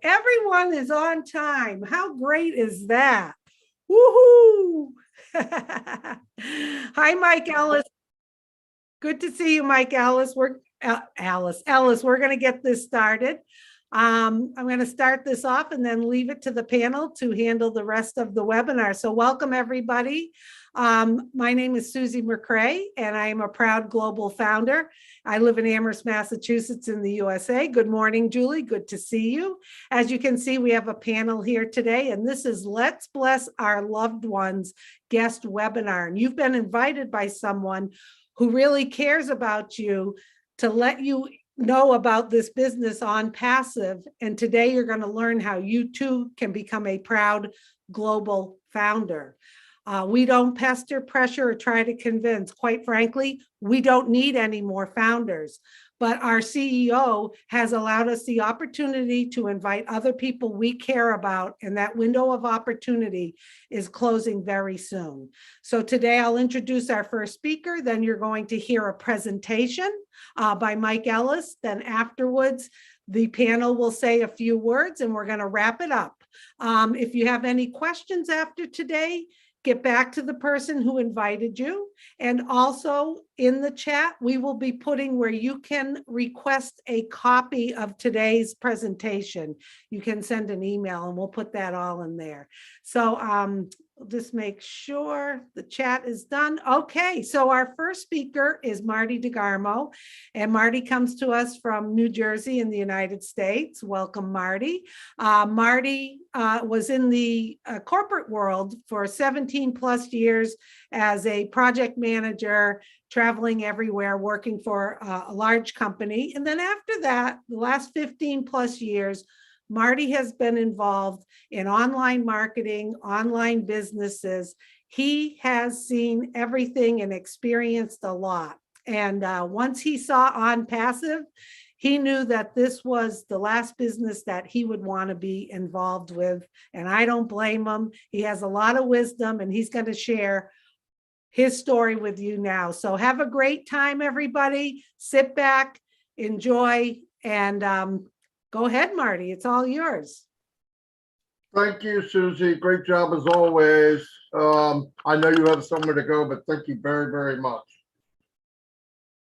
Everyone is on time. How great is that? Woohoo! Hi, Mike Ellis. Good to see you, Mike Ellis. Ellis. We're going to get this started. I'm going to start this off and then leave it to the panel to handle the rest of the webinar. So welcome, everybody. My name is Susie Mufareh, and I am a proud global founder. I live in Amherst, Massachusetts in the USA. Good morning, Julie. Good to see you. As you can see, we have a panel here today, and this is Let's Bless Our Loved Ones guest webinar. And you've been invited by someone who really cares about you to let you know about this business Onpassive. And today you're going to learn how you too can become a proud global founder. We don't pester, pressure, or try to convince. Quite frankly, we don't need any more founders. But our CEO has allowed us the opportunity to invite other people we care about, and that window of opportunity is closing very soon. So today I'll introduce our first speaker, then you're going to hear a presentation by Mike Ellis. Then afterwards, the panel will say a few words and we're going to wrap it up. If you have any questions after today, get back to the person who invited you. And also in the chat, we will be putting where you can request a copy of today's presentation. You can send an email and we'll put that all in there. So just make sure the chat is done. Okay, so our first speaker is Marty DeGarmo, and Marty comes to us from New Jersey in the United States. Welcome, Marty. Marty was in the corporate world for 17 plus years as a project manager, traveling everywhere, working for a large company. And then after that, the last 15 plus years, Marty has been involved in online marketing, online businesses. He has seen everything and experienced a lot. And once he saw Onpassive, he knew that this was the last business that he would want to be involved with. And I don't blame him. He has a lot of wisdom, and he's going to share his story with you now. So have a great time, everybody. Sit back, enjoy, and go ahead, Marty. It's all yours. Thank you, Susie. Great job as always. I know you have somewhere to go, but thank you very, very much.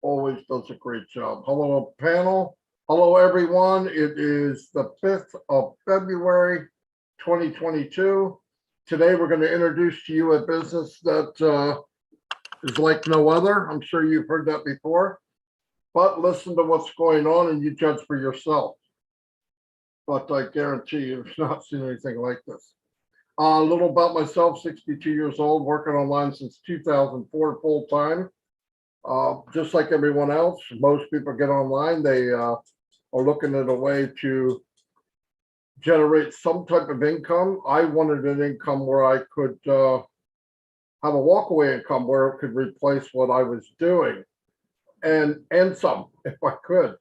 Always does a great job. Hello, panel. Hello, everyone. It is the 5th of February, 2022. Today, we're going to introduce to you a business that is like no other. I'm sure you've heard that before, but listen to what's going on and you judge for yourself. But I guarantee you've not seen anything like this. A little about myself, 62 years old, working online since 2004 full time. Just like everyone else, most people get online, they are looking at a way to generate some type of income. I wanted an income where I could have a walkaway income where it could replace what I was doing and some if I could.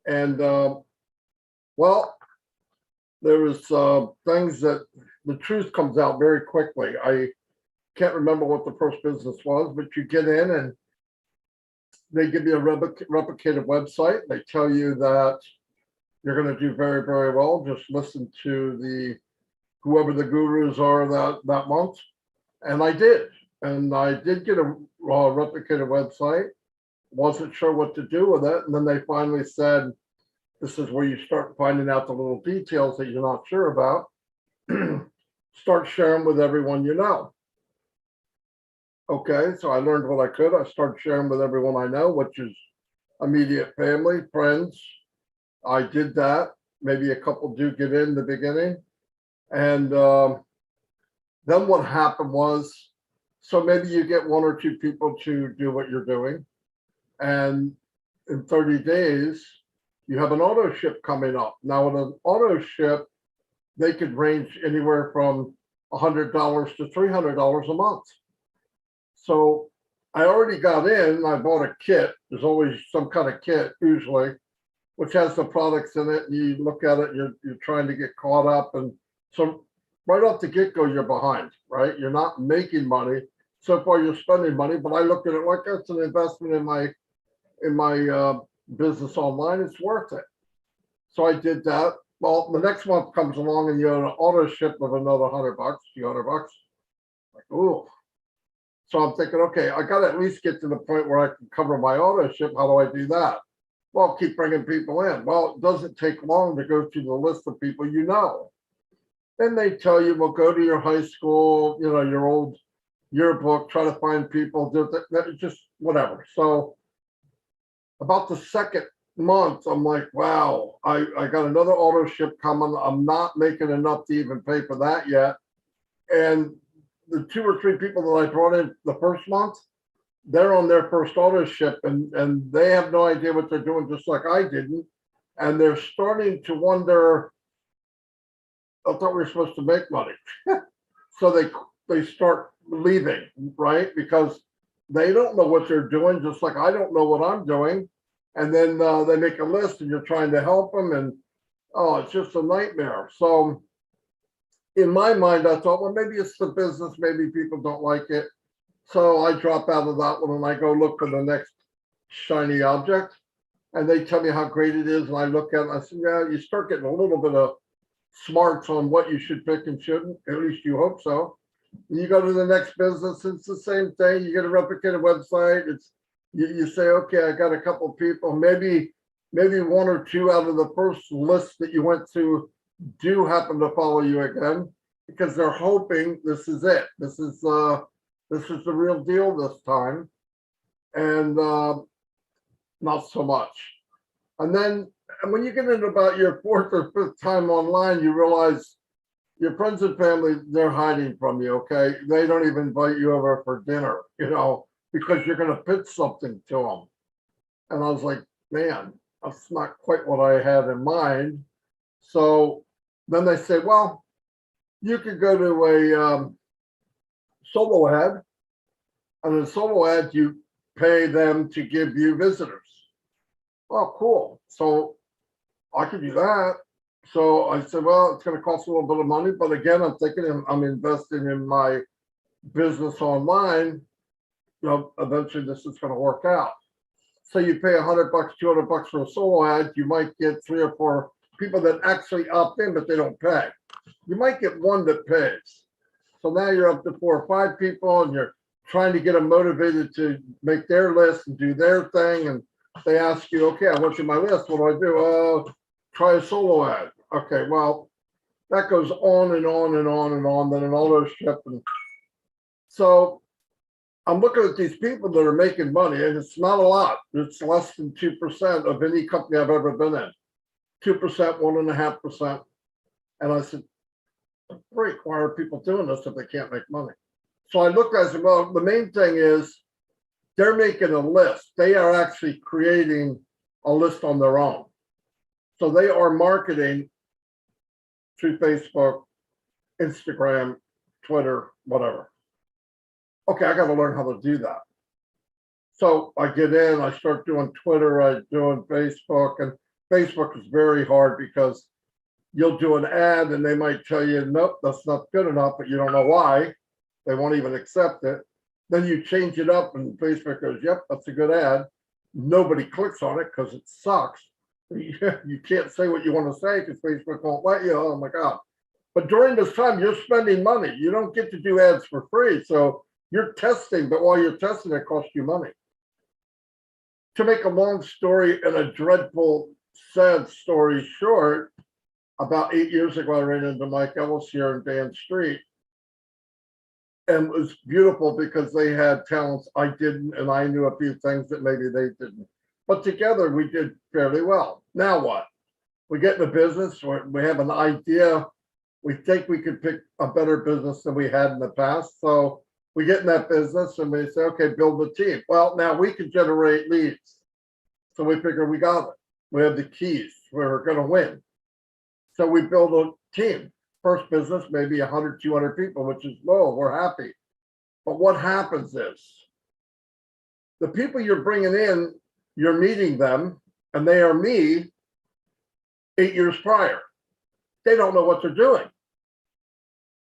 And well, there was things that the truth comes out very quickly. I can't remember what the first business was, but you get in and they give you a replicated website. They tell you that you're going to do very, very well. Just listen to whoever the gurus are that month. And I did. And I did get a replicated website. Wasn't sure what to do with it. And then they finally said, this is where you start finding out the little details that you're not sure about. Start sharing with everyone you know. Okay, so I learned what I could. I started sharing with everyone I know, which is immediate family, friends. I did that. Maybe a couple do get in the beginning. And then what happened was, so maybe you get 1 or 2 people to do what you're doing. And in 30 days, you have an auto ship coming up. Now, with an auto ship, they could range anywhere from $100 to $300 a month. So I already got in. I bought a kit. There's always some kind of kit, usually, which has the products in it. And you look at it, you're trying to get caught up. And so right off the get-go, you're behind, right? You're not making money. So far, you're spending money. But I looked at it like that's an investment in my business online. It's worth it. So I did that. Well, the next month comes along and you have an auto ship of another $100, $200. Like, ooh. So I'm thinking, okay, I got to at least get to the point where I can cover my auto ship. How do I do that? Well, keep bringing people in. Well, it doesn't take long to go through the list of people you know. Then they tell you, well, go to your high school, your old yearbook, try to find people, just whatever. So about the second month, I'm like, wow, I got another auto ship coming. I'm not making enough to even pay for that yet. And the 2 or 3 people that I brought in the first month, they're on their first auto ship and they have no idea what they're doing, just like I didn't. And they're starting to wonder, I thought we were supposed to make money. So they start leaving, right? Because they don't know what they're doing, just like I don't know what I'm doing. And then they make a list and you're trying to help them. And oh, it's just a nightmare. So in my mind, I thought, well, maybe it's the business. Maybe people don't like it. So I drop out of that one and I go look for the next shiny object. And they tell me how great it is. And I look at it and I say, yeah, you start getting a little bit of smarts on what you should pick and shouldn't. At least you hope so. And you go to the next business, it's the same thing. You get a replicated website. It's you say, okay, I got a couple of people, maybe 1 or 2 out of the first list that you went to do happen to follow you again, because they're hoping this is it. This is the real deal this time. And not so much. And then when you get into about your 4th or 5th time online, you realize your friends and family, they're hiding from you, okay? They don't even invite you over for dinner, because you're going to pitch something to them. And I was like, man, that's not quite what I had in mind. So then they say, well, you could go to a solo ad, and in a solo ad, you pay them to give you visitors. Oh, cool. So I could do that. So I said, well, it's going to cost a little bit of money. But again, I'm thinking I'm investing in my business online. Eventually this is going to work out. So you pay $100, $200 for a solo ad. You might get 3 or 4 people that actually opt in, but they don't pay. You might get 1 that pays. So now you're up to 4 or 5 people and you're trying to get them motivated to make their list and do their thing. And they ask you, okay, I want you on my list. What do I do? Try a solo ad. Okay, well, that goes on and on and on and on. Then an auto ship. And so I'm looking at these people that are making money, and it's not a lot. It's less than 2% of any company I've ever been in. 2%, 1.5%. And I said, great, why are people doing this if they can't make money? So I looked at it and said, well, the main thing is they're making a list. They are actually creating a list on their own. So they are marketing through Facebook, Instagram, Twitter, whatever. Okay, I got to learn how to do that. So I get in, I start doing Twitter, I doing Facebook, and Facebook is very hard because you'll do an ad and they might tell you, nope, that's not good enough, but you don't know why. They won't even accept it. Then you change it up and Facebook goes, yep, that's a good ad. Nobody clicks on it because it sucks. You can't say what you want to say because Facebook won't let you. Oh my God. But during this time, you're spending money. You don't get to do ads for free. So you're testing, but while you're testing, it costs you money. To make a long story and a dreadful, sad story short, about 8 years ago, I ran into Mike Ellis here in Dan Street. And it was beautiful because they had talents I didn't, and I knew a few things that maybe they didn't. But together we did fairly well. Now what? We get in the business, we have an idea. We think we could pick a better business than we had in the past. So we get in that business and we say, okay, build a team. Well, now we can generate leads. So we figure we got it. We have the keys. We're going to win. So we build a team. First business, maybe 100, 200 people, which is low. We're happy. But what happens is the people you're bringing in, you're meeting them, and they are me 8 years prior. They don't know what they're doing.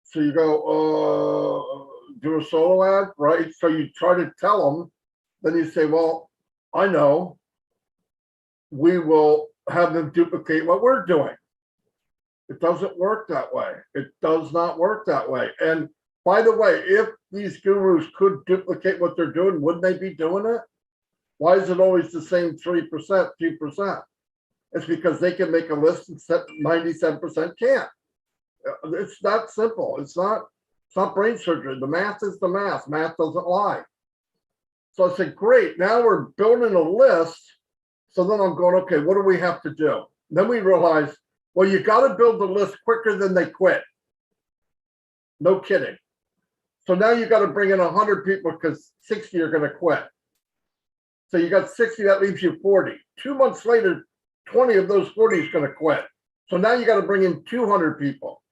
So you go, do a solo ad, right? So you try to tell them, then you say, well, I know. We will have them duplicate what we're doing. It doesn't work that way. It does not work that way. And by the way, if these gurus could duplicate what they're doing, wouldn't they be doing it? Why is it always the same 3%, 2%? It's because they can make a list and 97% can't. It's that simple. It's not brain surgery. The math is the math. Math doesn't lie. So I said, great, now we're building a list. So then I'm going, okay, what do we have to do? Then we realized, well, you got to build the list quicker than they quit. No kidding. So now you got to bring in 100 people because 60 are going to quit. So you got 60, that leaves you 40. 2 months later, 20 of those 40 is going to quit. So now you got to bring in 200 people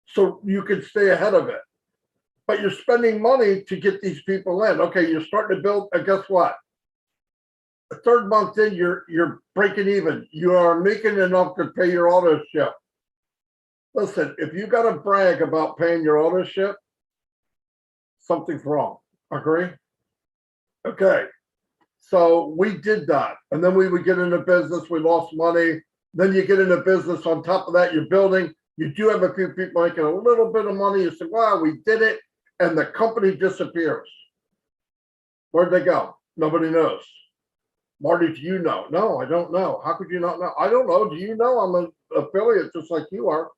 so you can stay ahead of it. But you're spending money to get these people in. Okay, you're starting to build, and guess what? The third month in, you're breaking even. You are making enough to pay your auto ship. Listen, if you got to brag about paying your auto ship, something's wrong. Agree? Okay. So we did that. And then we would get into business. We lost money. Then you get into business. On top of that, you're building. You do have a few people making a little bit of money. You say, wow, we did it. And the company disappears. Where'd they go? Nobody knows. Marty, do you know? No, I don't know. How could you not know? I don't know. Do you know? I'm an affiliate just like you are.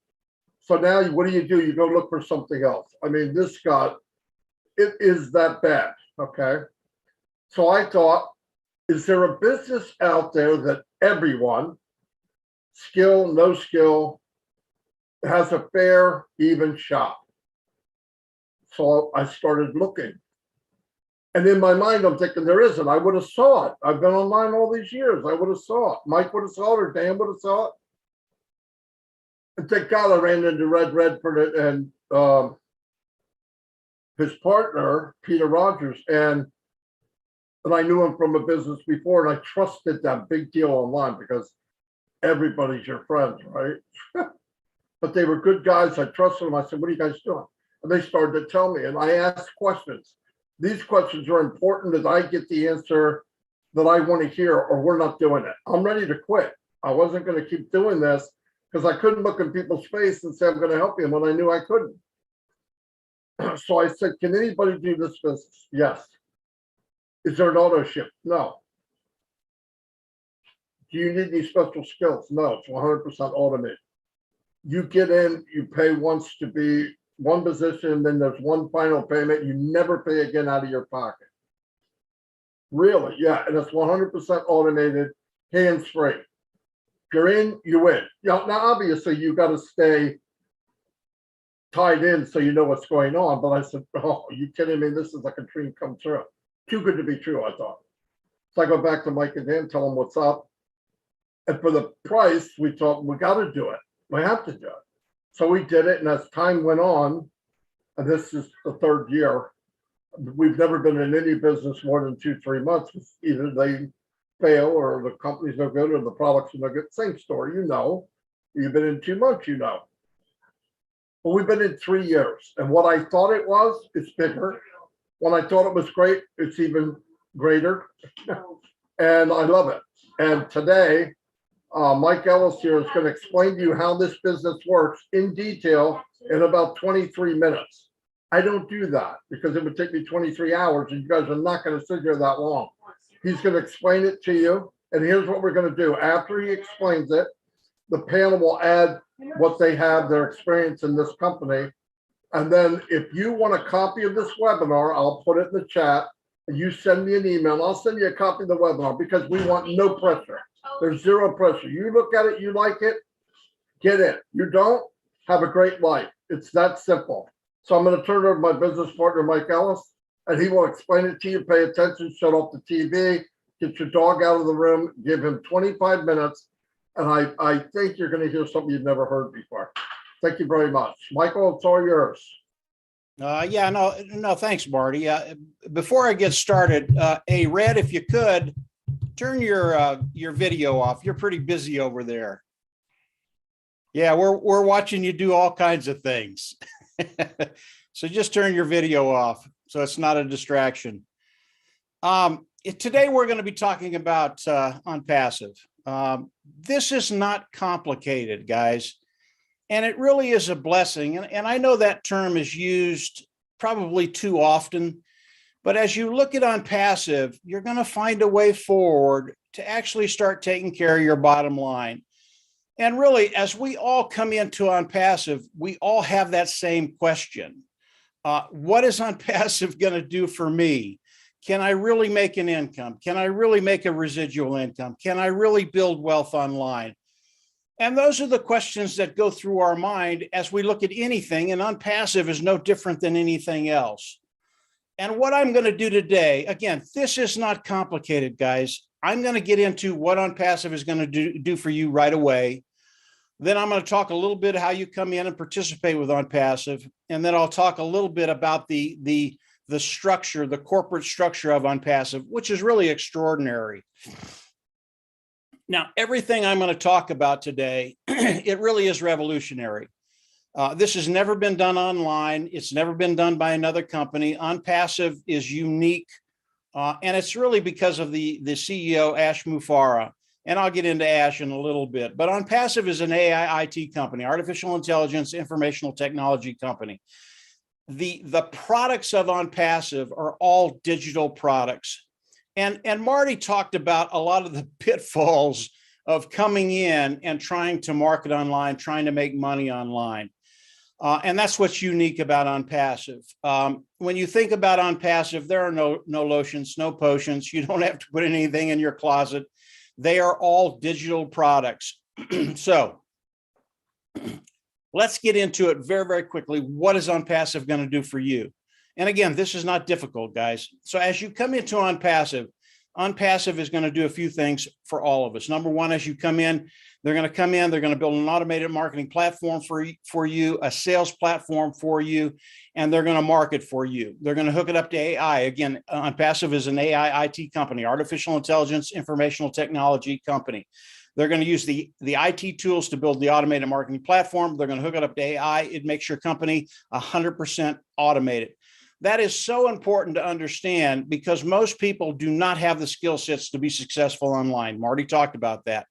So now what do? You go look for something else. I mean, it is that bad. Okay. So I thought, is there a business out there that everyone, skill, no skill, has a fair, even shot? So I started looking. And in my mind, I'm thinking there isn't. I would have saw it. I've been online all these years. I would have saw it. Mike would have saw it, or Dan would have saw it. And thank God I ran into Red Redford and his partner, Peter Rogers. And I knew him from a business before, and I trusted them. Big deal online because everybody's your friend, right? But they were good guys. I trusted them. I said, what are you guys doing? And they started to tell me, and I asked questions. These questions are important that I get the answer that I want to hear, or we're not doing it. I'm ready to quit. I wasn't going to keep doing this because I couldn't look in people's face and say, I'm going to help you when I knew I couldn't. So I said, can anybody do this business? Yes. Is there an auto ship? No. Do you need any special skills? No, it's 100% automated. You get in, you pay once to be one position, then there's one final payment. You never pay again out of your pocket. Really? Yeah, and it's 100% automated, hands-free. If you're in, you win. Now, obviously, you got to stay tied in so you know what's going on. But I said, oh, are you kidding me? This is like a dream come true. Too good to be true, I thought. So I go back to Mike and Dan, tell them what's up. And for the price, we thought, we got to do it. We have to do it. So we did it. And as time went on, and this is the third year, we've never been in any business more than 2-3 months. Either they fail or the company's no good or the products are no good. Same story, you know. You've been in 2 months, you know. But we've been in 3 years. And what I thought it was, it's bigger. When I thought it was great, it's even greater. And I love it. And today, Mike Ellis here is going to explain to you how this business works in detail in about 23 minutes. I don't do that because it would take me 23 hours and you guys are not going to sit here that long. He's going to explain it to you. And here's what we're going to do. After he explains it, the panel will add what they have, their experience in this company. And then if you want a copy of this webinar, I'll put it in the chat and you send me an email. I'll send you a copy of the webinar because we want no pressure. There's zero pressure. You look at it, you like it, get in. You don't, have a great life. It's that simple. So I'm going to turn it over to my business partner, Mike Ellis, and he will explain it to you. Pay attention, shut off the TV, get your dog out of the room, give him 25 minutes. And I think you're going to hear something you've never heard before. Thank you very much. Michael, it's all yours. Yeah, no, thanks, Marty. Before I get started, hey, Red, if you could, turn your video off. You're pretty busy over there. Yeah, we're watching you do all kinds of things. So just turn your video off so it's not a distraction. Today we're going to be talking about Onpassive. This is not complicated, guys. And it really is a blessing. And I know that term is used probably too often, but as you look at OnPassive, you're going to find a way forward to actually start taking care of your bottom line. And really, as we all come into OnPassive, we all have that same question. What is OnPassive going to do for me? Can I really make an income? Can I really make a residual income? Can I really build wealth online? And those are the questions that go through our mind as we look at anything, and OnPassive is no different than anything else. And what I'm going to do today, again, this is not complicated, guys. I'm going to get into what OnPassive is going to do for you right away. Then I'm going to talk a little bit how you come in and participate with OnPassive. And then I'll talk a little bit about the structure, the corporate structure of OnPassive, which is really extraordinary. Now, everything I'm going to talk about today, it really is revolutionary. This has never been done online. It's never been done by another company. OnPassive is unique. And it's really because of the CEO, Ash Mufareh. And I'll get into Ash in a little bit. But OnPassive is an AI IT company, artificial intelligence, informational technology company. The products of OnPassive are all digital products. And Marty talked about a lot of the pitfalls of coming in and trying to market online, trying to make money online. And that's what's unique about OnPassive. When you think about OnPassive, there are no lotions, no potions. You don't have to put anything in your closet. They are all digital products. So let's get into it very, very quickly. What is OnPassive going to do for you? And again, this is not difficult, guys. So as you come into OnPassive, OnPassive is going to do a few things for all of us. Number one, as you come in, they're going to build an automated marketing platform for you, a sales platform for you, and they're going to market for you. They're going to hook it up to AI. Again, OnPassive is an AI IT company, artificial intelligence, informational technology company. They're going to use the IT tools to build the automated marketing platform. They're going to hook it up to AI. It makes your company 100% automated. That is so important to understand because most people do not have the skill sets to be successful online. Marty talked about that.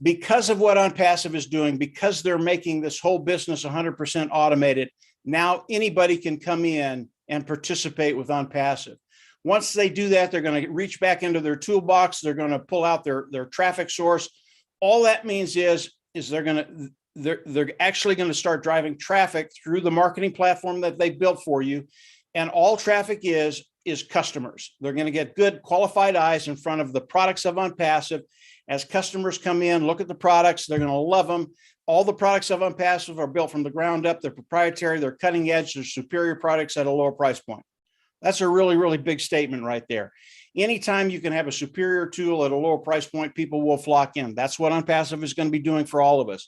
Because of what OnPassive is doing, because they're making this whole business 100% automated, now anybody can come in and participate with OnPassive. Once they do that, they're going to reach back into their toolbox. They're going to pull out their traffic source. All that means is they're actually going to start driving traffic through the marketing platform that they built for you. And all traffic is customers. They're going to get good qualified eyes in front of the products of OnPassive. As customers come in, look at the products, they're going to love them. All the products of OnPassive are built from the ground up. They're proprietary, they're cutting edge, they're superior products at a lower price point. That's a really, really big statement right there. Anytime you can have a superior tool at a lower price point, people will flock in. That's what OnPassive is going to be doing for all of us.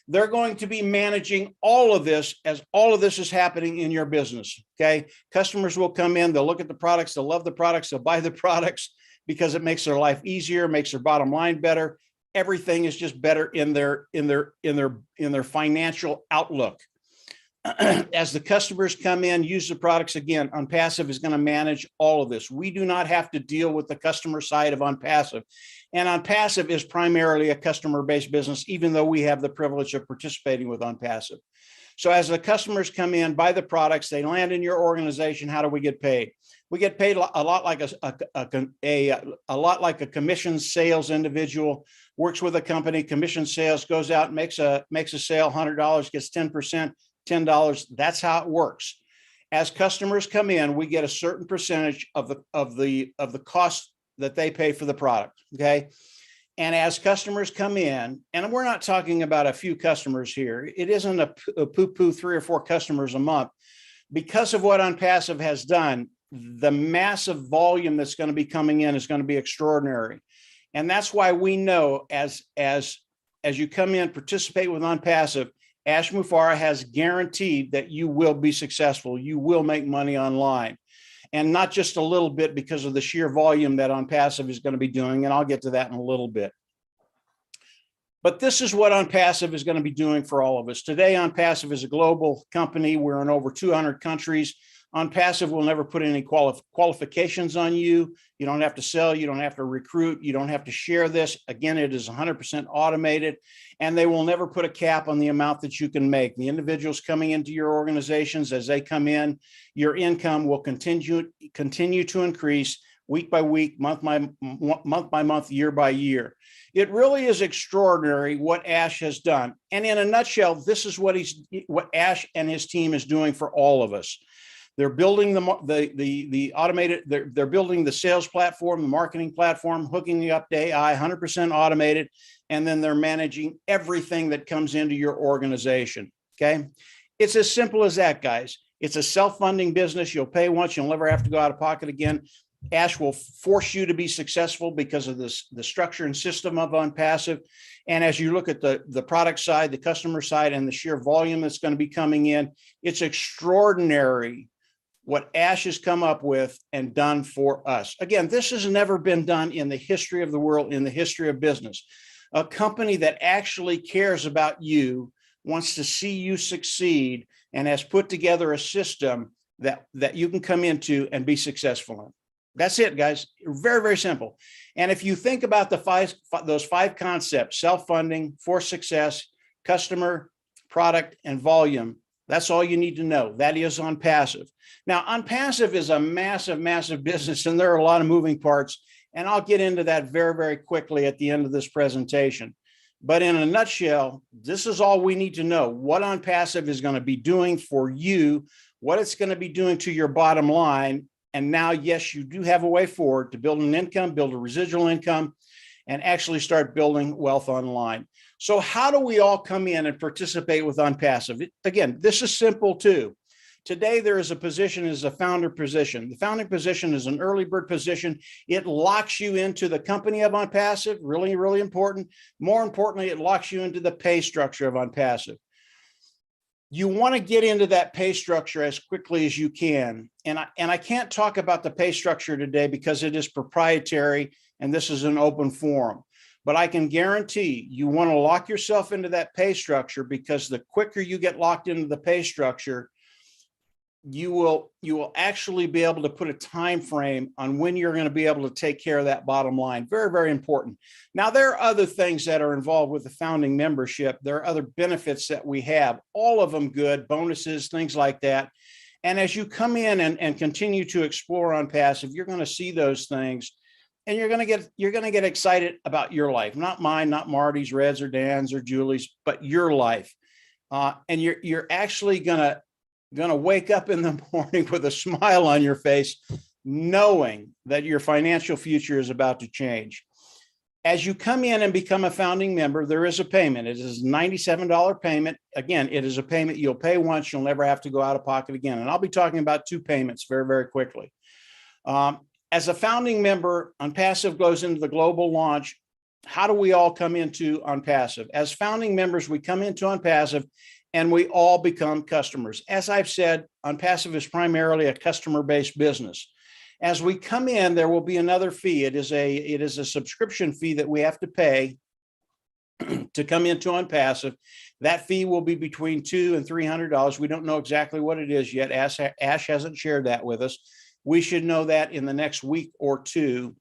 They're going to be managing all of this as all of this is happening in your business. Okay. Customers will come in, they'll look at the products, they'll love the products, they'll buy the products because it makes their life easier, makes their bottom line better. Everything is just better in their financial outlook. As the customers come in, use the products again, OnPassive is going to manage all of this. We do not have to deal with the customer side of OnPassive. And OnPassive is primarily a customer-based business, even though we have the privilege of participating with OnPassive. So as the customers come in, buy the products, they land in your organization, how do we get paid? We get paid a lot like a commission sales individual, works with a company, commission sales, goes out, makes a sale, $100, gets 10%, $10. That's how it works. As customers come in, we get a certain percentage of the cost that they pay for the product. Okay. And as customers come in, and we're not talking about a few customers here, it isn't a poo-poo 3 or 4 customers a month. Because of what OnPassive has done, the massive volume that's going to be coming in is going to be extraordinary. And that's why we know as you come in, participate with OnPassive, Ash Mufareh has guaranteed that you will be successful. You will make money online. And not just a little bit because of the sheer volume that OnPassive is going to be doing. And I'll get to that in a little bit. But this is what OnPassive is going to be doing for all of us. Today, OnPassive is a global company. We're in over 200 countries. OnPassive will never put any qualifications on you. You don't have to sell, you don't have to recruit, you don't have to share this. Again, it is 100% automated, and they will never put a cap on the amount that you can make. The individuals coming into your organizations, as they come in, your income will continue to increase week by week, month by month, year by year. It really is extraordinary what Ash has done. And in a nutshell, this is what Ash and his team is doing for all of us. They're building the automated, they're building the sales platform, the marketing platform, hooking you up to AI, 100% automated, and then they're managing everything that comes into your organization, okay? It's as simple as that, guys. It's a self-funding business. You'll pay once, you'll never have to go out of pocket again. Ash will force you to be successful because of this, the structure and system of OnPassive. And as you look at the product side, the customer side, and the sheer volume that's going to be coming in, it's extraordinary what Ash has come up with and done for us. Again, this has never been done in the history of the world, in the history of business. A company that actually cares about you, wants to see you succeed, and has put together a system that you can come into and be successful in. That's it, guys. Very, very simple. And if you think about those five concepts: self-funding, force success, customer, product, and volume, that's all you need to know. That is OnPassive. Now, OnPassive is a massive, massive business, and there are a lot of moving parts. And I'll get into that very, very quickly at the end of this presentation. But in a nutshell, this is all we need to know: what OnPassive is going to be doing for you, what it's going to be doing to your bottom line. And now, yes, you do have a way forward to build an income, build a residual income, and actually start building wealth online. So how do we all come in and participate with OnPassive? Again, this is simple too. Today, there is a position as a founder position. The founding position is an early bird position. It locks you into the company of OnPassive, really, really important. More importantly, it locks you into the pay structure of OnPassive. You want to get into that pay structure as quickly as you can. And I can't talk about the pay structure today because it is proprietary and this is an open forum. But I can guarantee you want to lock yourself into that pay structure, because the quicker you get locked into the pay structure, you will actually be able to put a time frame on when you're going to be able to take care of that bottom line. Very, very important. Now, there are other things that are involved with the founding membership. There are other benefits that we have, all of them good, bonuses, things like that. And as you come in and continue to explore OnPassive, you're going to see those things, and you're going to get excited about your life, not mine, not Marty's, Red's, or Dan's, or Julie's, but your life. And you're actually going to wake up in the morning with a smile on your face, knowing that your financial future is about to change. As you come in and become a founding member, there is a payment. It is a $97 payment. Again, it is a payment you'll pay once. You'll never have to go out of pocket again. And I'll be talking about two payments very, very quickly. As a founding member, OnPassive goes into the global launch. How do we all come into OnPassive? As founding members, we come into OnPassive and we all become customers. As I've said, OnPassive is primarily a customer-based business. As we come in, there will be another fee. It is a subscription fee that we have to pay to come into OnPassive. That fee will be between $200 and $300. We don't know exactly what it is yet. Ash hasn't shared that with us. We should know that in the next week or two.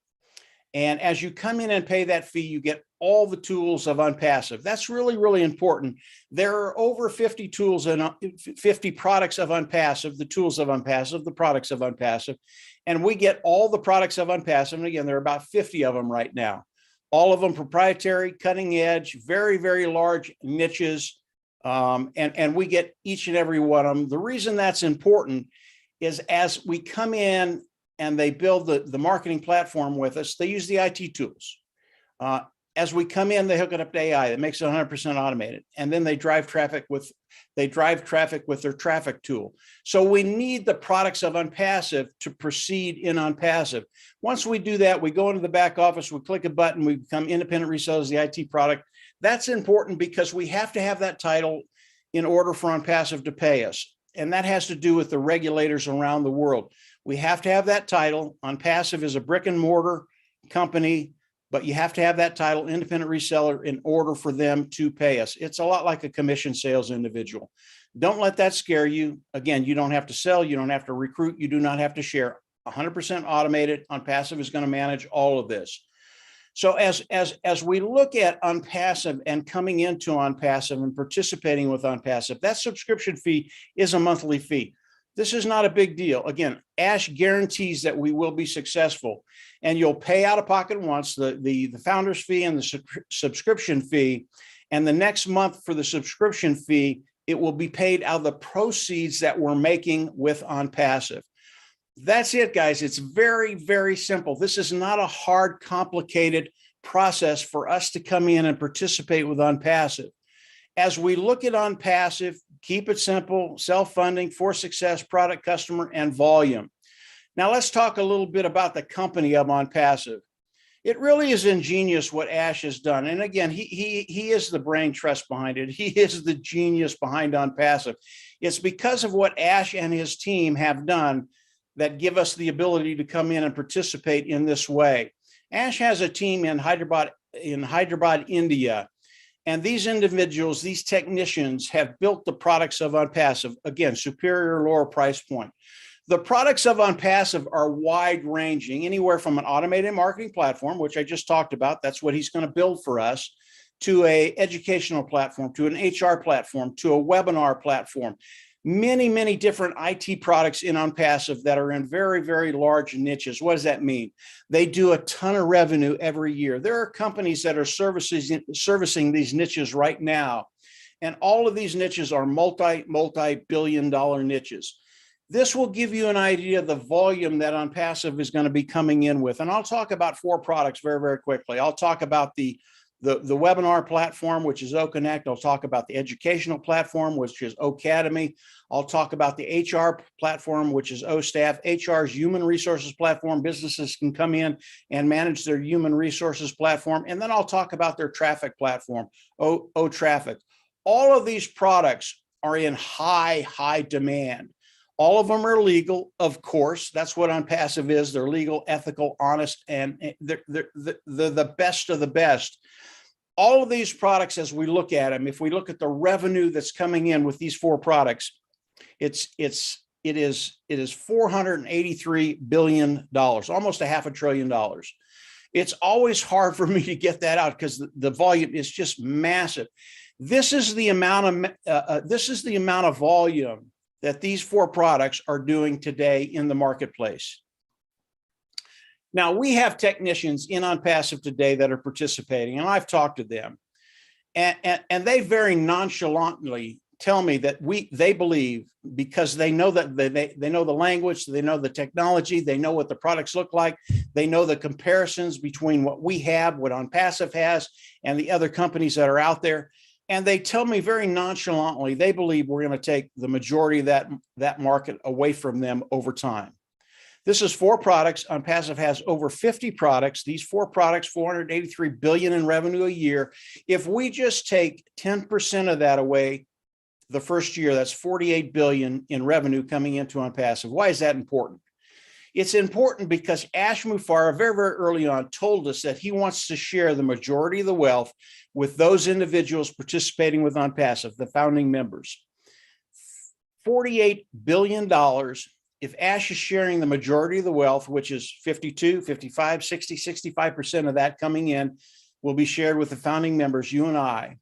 And as you come in and pay that fee, you get all the tools of OnPassive. That's really, really important. There are over 50 tools and 50 products of OnPassive, the tools of OnPassive, the products of OnPassive. And we get all the products of OnPassive. And again, there are about 50 of them right now. All of them proprietary, cutting edge, very, very large niches. And we get each and every one of them. The reason that's important is as we come in and they build the marketing platform with us, they use the IT tools. As we come in, they hook it up to AI that makes it 100% automated. And then they drive traffic with their traffic tool. So we need the products of OnPassive to proceed in OnPassive. Once we do that, we go into the back office, we click a button, we become independent resellers of the IT product. That's important because we have to have that title in order for OnPassive to pay us. And that has to do with the regulators around the world. We have to have that title. OnPassive is a brick and mortar company. but you have to have that title, independent reseller, in order for them to pay us. It's a lot like a commission sales individual. Don't let that scare you. Again, you don't have to sell. You don't have to recruit. You do not have to share. 100% automated. OnPassive is going to manage all of this. So as we look at OnPassive and coming into OnPassive and participating with OnPassive, that subscription fee is a monthly fee. This is not a big deal. Again, Ash guarantees that we will be successful, and you'll pay out of pocket once the founder's fee and the subscription fee. And the next month for the subscription fee, it will be paid out of the proceeds that we're making with OnPassive. That's it, guys. It's very, very simple. This is not a hard, complicated process for us to come in and participate with OnPassive. As we look at OnPassive, keep it simple, self-funding, for success, product, customer, and volume. Now let's talk a little bit about the company of OnPassive. It really is ingenious what Ash has done. And again, he is the brain trust behind it. He is the genius behind OnPassive. It's because of what Ash and his team have done that give us the ability to come in and participate in this way. Ash has a team in Hyderabad, India. And these individuals, these technicians, have built the products of OnPassive. Again, superior, lower price point. The products of OnPassive are wide ranging, anywhere from an automated marketing platform, which I just talked about. That's what he's going to build for us, to an educational platform, to an HR platform, to a webinar platform. Many, many different IT products in OnPassive that are in very, very large niches. What does that mean? They do a ton of revenue every year. There are companies that are servicing these niches right now. And all of these niches are multi-billion-dollar niches. This will give you an idea of the volume that OnPassive is going to be coming in with. And I'll talk about 4 products very, very quickly. I'll talk about the webinar platform, which is OConnect. I'll talk about the educational platform, which is OCademy. I'll talk about the HR platform, which is OStaff. HR's human resources platform. Businesses can come in and manage their human resources platform. And then I'll talk about their traffic platform, OTraffic. All of these products are in high demand. All of them are legal, of course. That's what OnPassive is. They're legal, ethical, honest, and they're the best of the best. All of these products, as we look at them, if we look at the revenue that's coming in with these 4 products, it is $483 billion, almost $500 billion. It's always hard for me to get that out because the volume is just massive. This is the amount of volume that these 4 products are doing today in the marketplace. Now, we have technicians in OnPassive today that are participating, and I've talked to them, and they very nonchalantly tell me that they believe, because they know that they know the language, they know the technology, they know what the products look like, they know the comparisons between what we have, what OnPassive has, and the other companies that are out there. And they tell me very nonchalantly, they believe we're going to take the majority of that market away from them over time. This is 4 products. OnPassive has over 50 products. These 4 products, $483 billion in revenue a year. If we just take 10% of that away the first year, that's $48 billion in revenue coming into OnPassive. Why is that important? It's important because Ash Mufareh very, very early on told us that he wants to share the majority of the wealth with those individuals participating with OnPassive, the founding members. $48 billion. If Ash is sharing the majority of the wealth, which is 52, 55, 60, 65% of that coming in, will be shared with the founding members, you and I.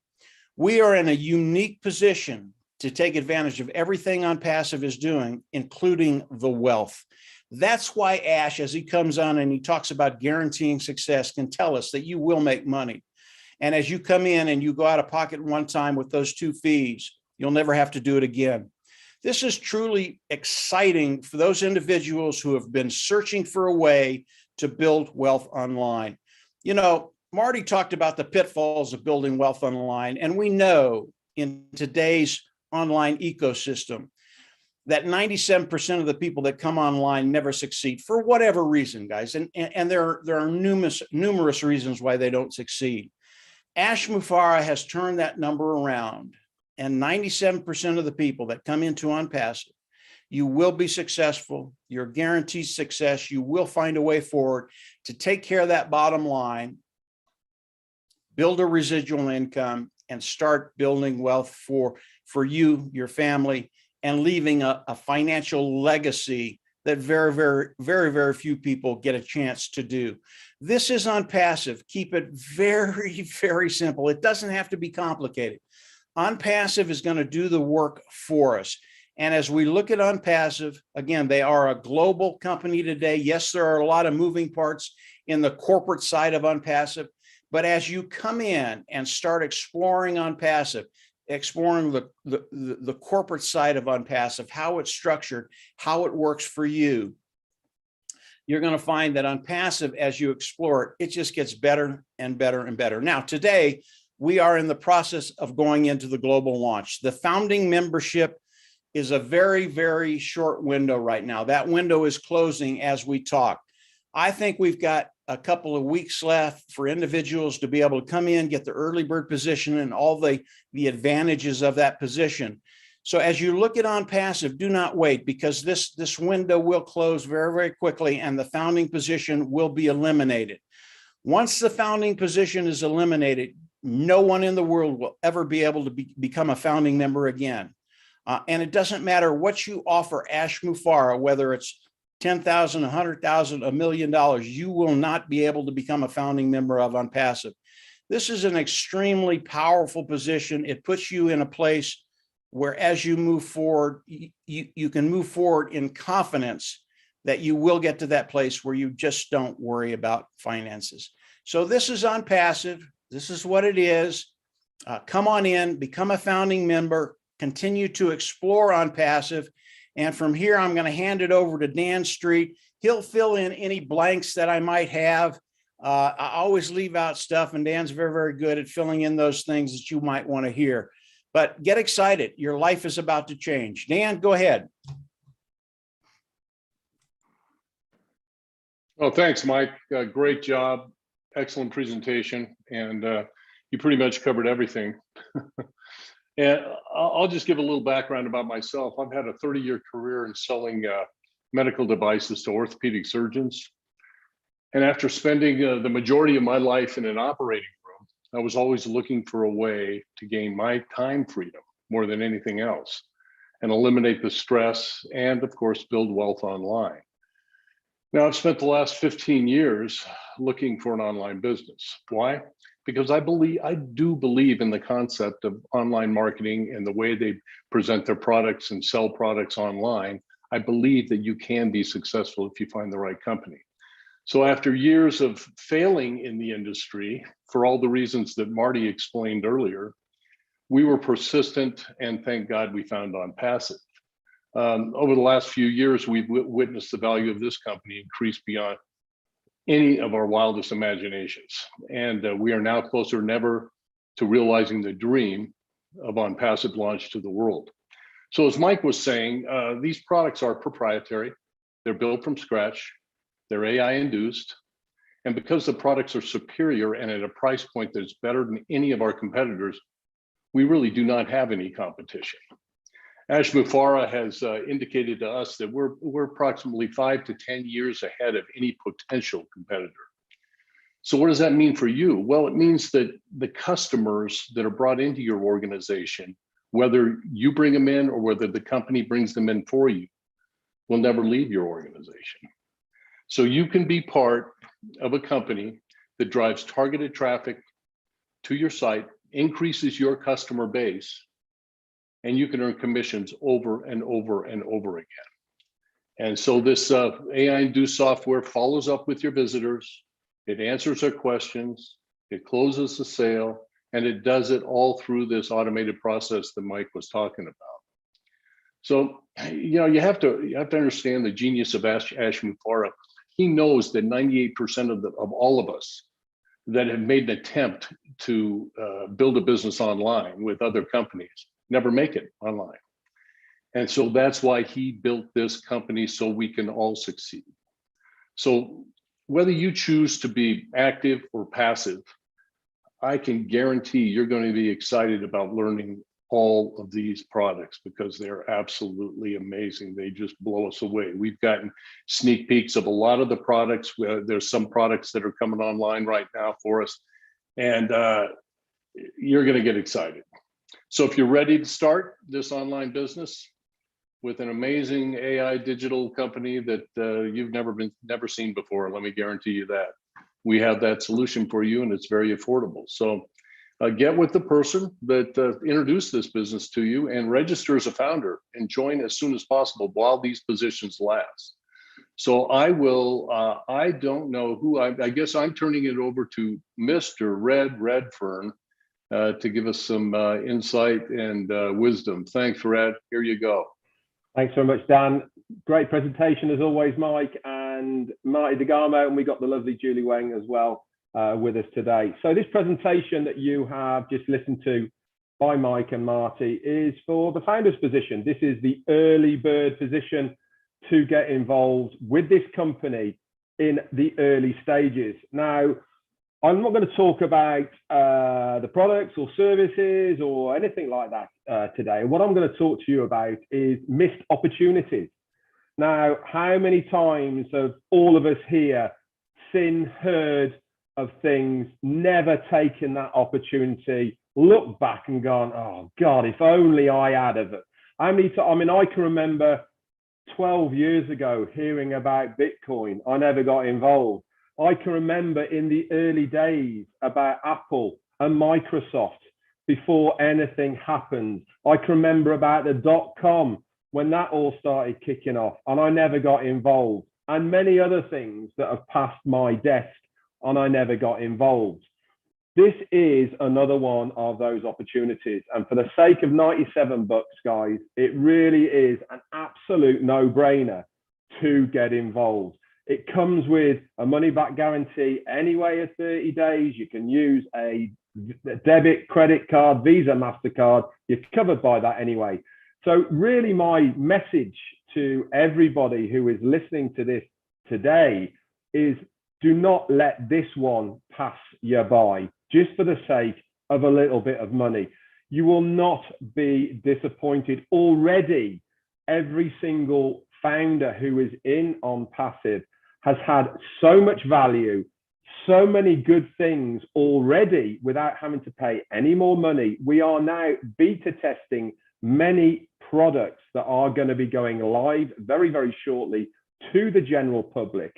We are in a unique position to take advantage of everything OnPassive is doing, including the wealth. That's why Ash, as he comes on and he talks about guaranteeing success, can tell us that you will make money. And as you come in and you go out of pocket one time with those 2 fees, you'll never have to do it again. This is truly exciting for those individuals who have been searching for a way to build wealth online. You know, Marty talked about the pitfalls of building wealth online, and we know in today's online ecosystem that 97% of the people that come online never succeed for whatever reason, guys. And there are numerous reasons why they don't succeed. Ash Mufareh has turned that number around, and 97% of the people that come into OnPassive, you will be successful. You're guaranteed success. You will find a way forward to take care of that bottom line build a residual income, and start building wealth for you, your family, and leaving a financial legacy that very few people get a chance to do. This is OnPassive. Keep it very simple. It doesn't have to be complicated. OnPassive is going to do the work for us. And as we look at OnPassive, again, they are a global company today. Yes, there are a lot of moving parts in the corporate side of OnPassive, but as you come in and start exploring OnPassive, exploring the corporate side of OnPassive, how it's structured, how it works for you, you're going to find that OnPassive, as you explore it, it just gets better and better and better. Now, today, we are in the process of going into the global launch. The founding membership is a very short window right now. That window is closing as we talk. I think we've got a couple of weeks left for individuals to be able to come in, get the early bird position and all the advantages of that position. So as you look at OnPassive, do not wait, because this window will close very quickly and the founding position will be eliminated. Once the founding position is eliminated, no one in the world will ever be able to become a founding member again. And it doesn't matter what you offer Ash Mufareh, whether it's $10,000, $100,000, $1 million, you will not be able to become a founding member of OnPassive. This is an extremely powerful position. It puts you in a place where, as you move forward, you can move forward in confidence that you will get to that place where you just don't worry about finances. So this is OnPassive. This is what it is. Come on in, become a founding member, continue to explore OnPassive. And from here, I'm going to hand it over to Dan Street. He'll fill in any blanks that I might have. I always leave out stuff, and Dan's very good at filling in those things that you might want to hear. But get excited. Your life is about to change. Dan, go ahead. Well, thanks, Mike. Great job. Excellent presentation. And you pretty much covered everything. And I'll just give a little background about myself. I've had a 30-year career in selling medical devices to orthopedic surgeons. And after spending the majority of my life in an operating room, I was always looking for a way to gain my time freedom more than anything else, and eliminate the stress and, of course, build wealth online. Now, I've spent the last 15 years looking for an online business. Why? Because I do believe in the concept of online marketing and the way they present their products and sell products online. I believe that you can be successful if you find the right company. So after years of failing in the industry, for all the reasons that Marty explained earlier, we were persistent, and thank God we found OnPassive. Over the last few years, we've witnessed the value of this company increase beyond any of our wildest imaginations. And we are now closer than ever to realizing the dream of OnPassive launch to the world. So as Mike was saying, these products are proprietary. They're built from scratch. They're AI induced. And because the products are superior and at a price point that's better than any of our competitors, we really do not have any competition. Ash Mufareh has indicated to us that we're approximately 5 to 10 years ahead of any potential competitor. So what does that mean for you? Well, it means that the customers that are brought into your organization, whether you bring them in or whether the company brings them in for you, will never leave your organization. So you can be part of a company that drives targeted traffic to your site, increases your customer base, and you can earn commissions over and over and over again. And so this AI-induced software follows up with your visitors, it answers their questions, it closes the sale, and it does it all through this automated process that Mike was talking about. So, you know, you have to understand the genius of Ash Mufareh. He knows that 98% of all of us that have made an attempt to build a business online with other companies never make it online. And so that's why he built this company, so we can all succeed. So whether you choose to be active or passive, I can guarantee you're going to be excited about learning all of these products because they're absolutely amazing. They just blow us away. We've gotten sneak peeks of a lot of the products. There's some products that are coming online right now for us. and you're going to get excited. So if you're ready to start this online business with an amazing AI digital company that you've never seen before, let me guarantee you that. We have that solution for you, and it's very affordable. So get with the person that introduced this business to you and register as a founder and join as soon as possible while these positions last. So I will, I don't know who, I guess I'm turning it over to Mr. Redfern to give us some insight and wisdom. Thanks, Red. Here you go. Thanks so much, Dan. Great presentation as always, Mike and Marty DeGarmo, and we got the lovely Julie Wang as well with us today. So this presentation that you have just listened to by Mike and Marty is for the founder's position. This is the early bird position to get involved with this company in the early stages. Now, I'm not going to talk about the products or services or anything like that today. What I'm going to talk to you about is missed opportunities. Now, how many times have all of us here seen, heard of things, never taken that opportunity, looked back and gone, oh God, if only I had of it. I mean, I can remember 12 years ago hearing about Bitcoin. I never got involved. I can remember in the early days about Apple and Microsoft before anything happened. I can remember about the .com when that all started kicking off, and I never got involved, and many other things that have passed my desk and I never got involved. This is another one of those opportunities. And for the sake of 97 bucks, guys, it really is an absolute no-brainer to get involved. It comes with a money-back guarantee anyway of 30 days. You can use a debit, credit card, Visa, MasterCard. You're covered by that anyway. So really my message to everybody who is listening to this today is do not let this one pass you by just for the sake of a little bit of money. You will not be disappointed. Already, every single founder who is in OnPassive has had so much value, so many good things already without having to pay any more money. We are now beta testing many products that are going to be going live very, very shortly to the general public.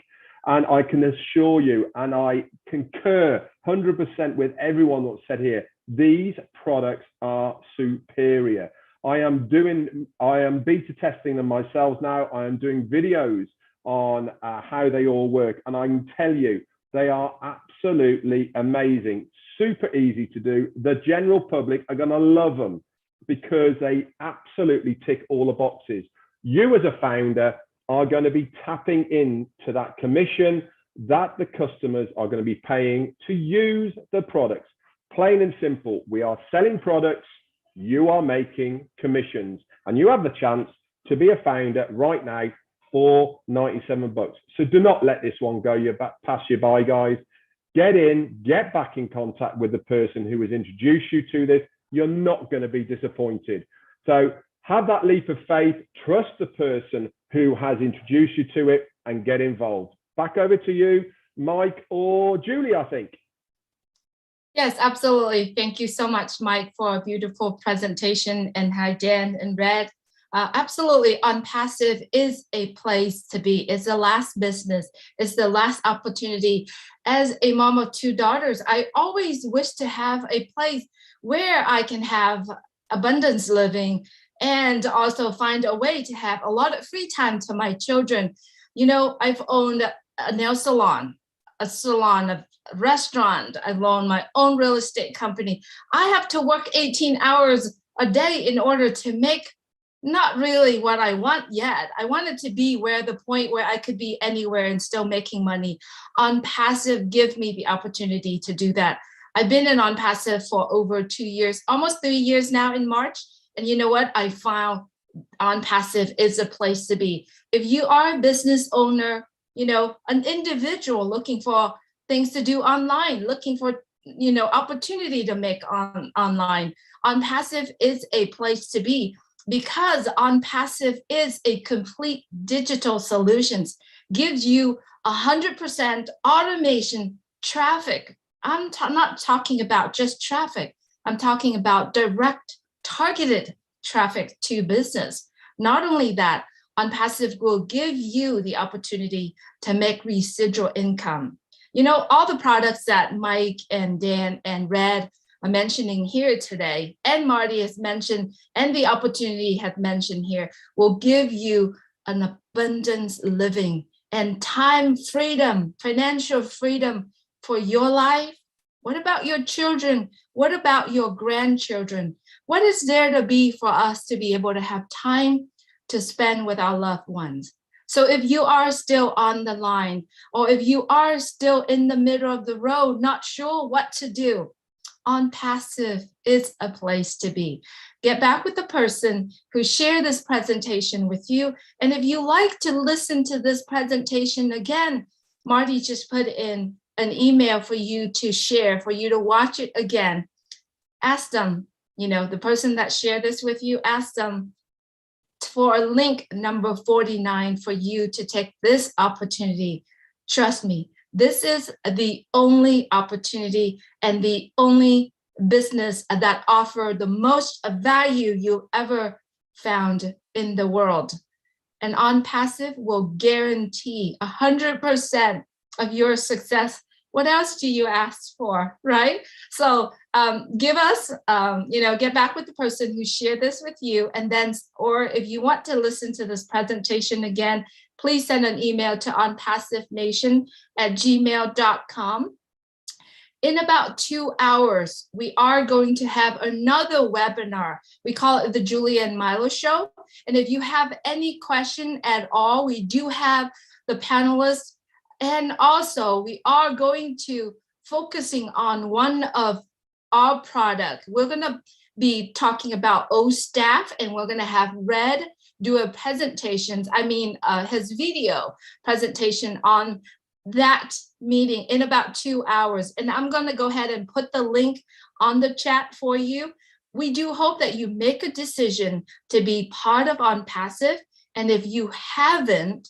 And I can assure you, and I concur 100% with everyone that's said here, these products are superior. I am beta testing them myself now. I am doing videos on how they all work. And I can tell you, they are absolutely amazing, super easy to do. The general public are going to love them because they absolutely tick all the boxes. You as a founder are going to be tapping into that commission that the customers are going to be paying to use the products. Plain and simple, we are selling products, you are making commissions, and you have the chance to be a founder right now for 97 bucks. So do not let this one go pass you by, guys. Get in, get back in contact with the person who has introduced you to this. You're not going to be disappointed. So have that leap of faith, trust the person who has introduced you to it, and get involved. Back over to you, Mike or Julie, I think. Yes, absolutely. Thank you so much, Mike, for a beautiful presentation. And hi, Dan and Red. Absolutely, OnPassive is a place to be. It's the last business. It's the last opportunity. As a mom of two daughters, I always wish to have a place where I can have abundance living and also find a way to have a lot of free time to my children. You know, I've owned a nail salon, a restaurant. I've owned my own real estate company. I have to work 18 hours a day in order to make not really what I want yet. I want it to be where the point where I could be anywhere and still making money. OnPassive give me the opportunity to do that. I've been in OnPassive for over 2 years, almost 3 years now in March. And you know what? I found OnPassive is a place to be. If you are a business owner, you know, an individual looking for things to do online, looking for, you know, opportunity to make online, OnPassive is a place to be because OnPassive is a complete digital solutions, gives you 100% automation, traffic, not talking about just traffic. I'm talking about direct, targeted traffic to business. Not only that, OnPassive will give you the opportunity to make residual income. You know, all the products that Mike and Dan and Red are mentioning here today, and Marty has mentioned, and the opportunity had mentioned here, will give you an abundance living and time freedom, financial freedom for your life. What about your children? What about your grandchildren? What is there to be for us to be able to have time to spend with our loved ones? So if you are still on the line, or if you are still in the middle of the road, not sure what to do, OnPassive is a place to be. Get back with the person who shared this presentation with you. And if you like to listen to this presentation again, Marty just put in an email for you to share, for you to watch it again. Ask them, you know, the person that shared this with you, ask them for a link number 49 for you to take this opportunity. Trust me, this is the only opportunity and the only business that offer the most value you've ever found in the world. And OnPassive will guarantee 100% of your success. What else do you ask for, right? So give us, get back with the person who shared this with you, and then, or if you want to listen to this presentation again, please send an email to onpassivenation@gmail.com. In about 2 hours, we are going to have another webinar. We call it the Julie and Milo Show. And if you have any question at all, we do have the panelists. And also, we are going to focusing on one of our product. We're going to be talking about OStaff, and we're going to have Red do a presentation, his video presentation on that meeting in about 2 hours. And I'm going to go ahead and put the link on the chat for you. We do hope that you make a decision to be part of OnPassive. And if you haven't,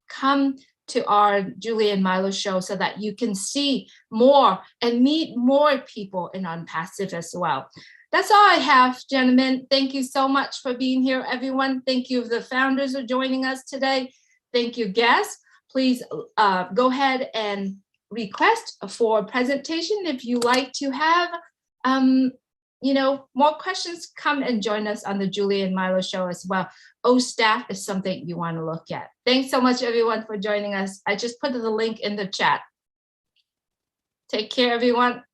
come to our Julie and Milo show so that you can see more and meet more people in OnPassive as well. That's all I have, gentlemen. Thank you so much for being here, everyone. Thank you, the founders, for joining us today. Thank you, guests. Please go ahead and request for a presentation. If you like to have, more questions, come and join us on the Julie and Milo show as well. OStaff is something you want to look at. Thanks so much, everyone, for joining us. I just put the link in the chat. Take care, everyone.